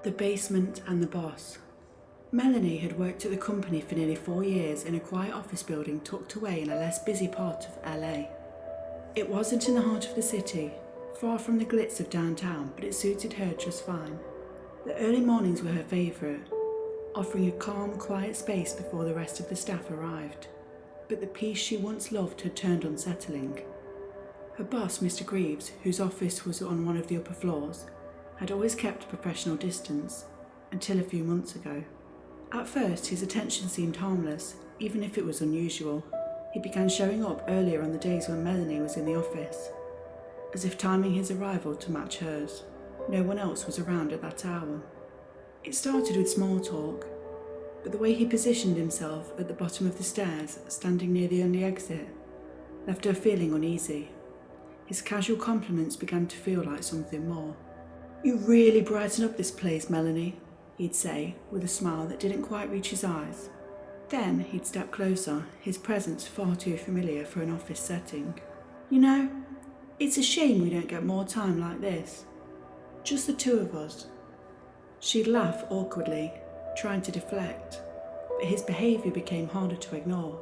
The basement and the boss. Melanie had worked at the company for nearly 4 years in a quiet office building tucked away in a less busy part of LA. It wasn't in the heart of the city, far from the glitz of downtown, but it suited her just fine. The early mornings were her favourite, offering a calm, quiet space before the rest of the staff arrived. But the peace she once loved had turned unsettling. Her boss, Mr. Greaves, whose office was on one of the upper floors, had always kept a professional distance, until a few months ago. At first, his attention seemed harmless, even if it was unusual. He began showing up earlier on the days when Melanie was in the office, as if timing his arrival to match hers. No one else was around at that hour. It started with small talk, but the way he positioned himself at the bottom of the stairs, standing near the only exit, left her feeling uneasy. His casual compliments began to feel like something more. "You really brighten up this place, Melanie," he'd say, with a smile that didn't quite reach his eyes. Then he'd step closer, his presence far too familiar for an office setting. "You know, it's a shame we don't get more time like this. Just the two of us." She'd laugh awkwardly, trying to deflect, but his behaviour became harder to ignore.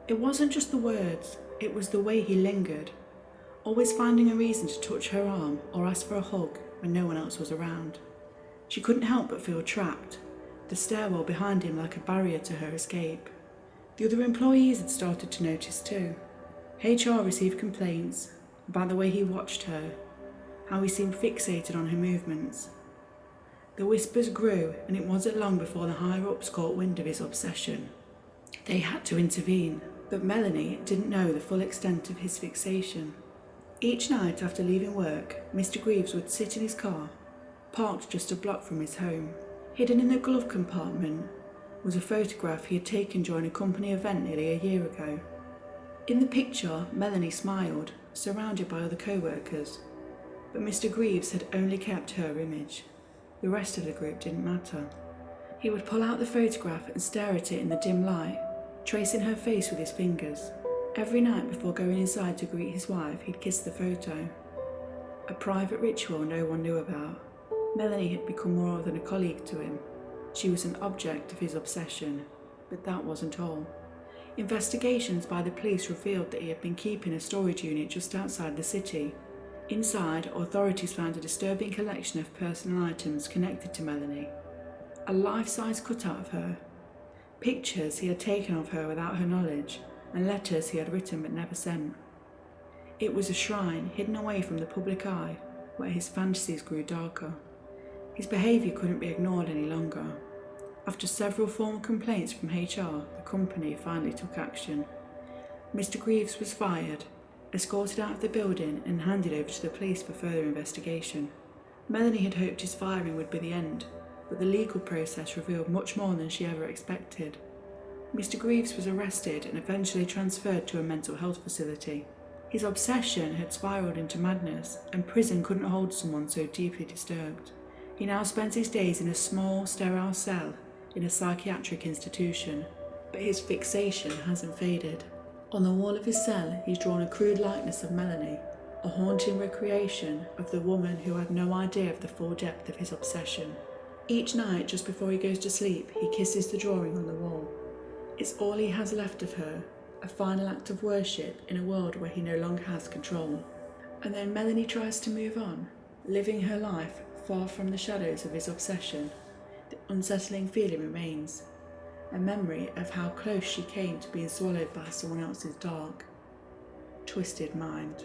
It wasn't just the words, it was the way he lingered, always finding a reason to touch her arm or ask for a hug when no one else was around. She couldn't help but feel trapped, the stairwell behind him like a barrier to her escape. The other employees had started to notice too. HR received complaints about the way he watched her, how he seemed fixated on her movements. The whispers grew, and it wasn't long before the higher-ups caught wind of his obsession. They had to intervene, but Melanie didn't know the full extent of his fixation. Each night after leaving work, Mr. Greaves would sit in his car, parked just a block from his home. Hidden in the glove compartment was a photograph he had taken during a company event nearly a year ago. In the picture, Melanie smiled, surrounded by other co-workers, but Mr. Greaves had only kept her image. The rest of the group didn't matter. He would pull out the photograph and stare at it in the dim light, tracing her face with his fingers. Every night before going inside to greet his wife, he'd kiss the photo. A private ritual no one knew about. Melanie had become more than a colleague to him. She was an object of his obsession, but that wasn't all. Investigations by the police revealed that he had been keeping a storage unit just outside the city. Inside, authorities found a disturbing collection of personal items connected to Melanie. A life-size cutout of her, pictures he had taken of her without her knowledge, and letters he had written but never sent. It was a shrine hidden away from the public eye, where his fantasies grew darker. His behaviour couldn't be ignored any longer. After several formal complaints from HR, the company finally took action. Mr. Greaves was fired, escorted out of the building and handed over to the police for further investigation. Melanie had hoped his firing would be the end, but the legal process revealed much more than she ever expected. Mr. Greaves was arrested and eventually transferred to a mental health facility. His obsession had spiralled into madness, and prison couldn't hold someone so deeply disturbed. He now spends his days in a small, sterile cell in a psychiatric institution, but his fixation hasn't faded. On the wall of his cell, he's drawn a crude likeness of Melanie, a haunting recreation of the woman who had no idea of the full depth of his obsession. Each night, just before he goes to sleep, he kisses the drawing on the wall. It's all he has left of her, a final act of worship in a world where he no longer has control. And then Melanie tries to move on, living her life far from the shadows of his obsession. The unsettling feeling remains, a memory of how close she came to being swallowed by someone else's dark, twisted mind.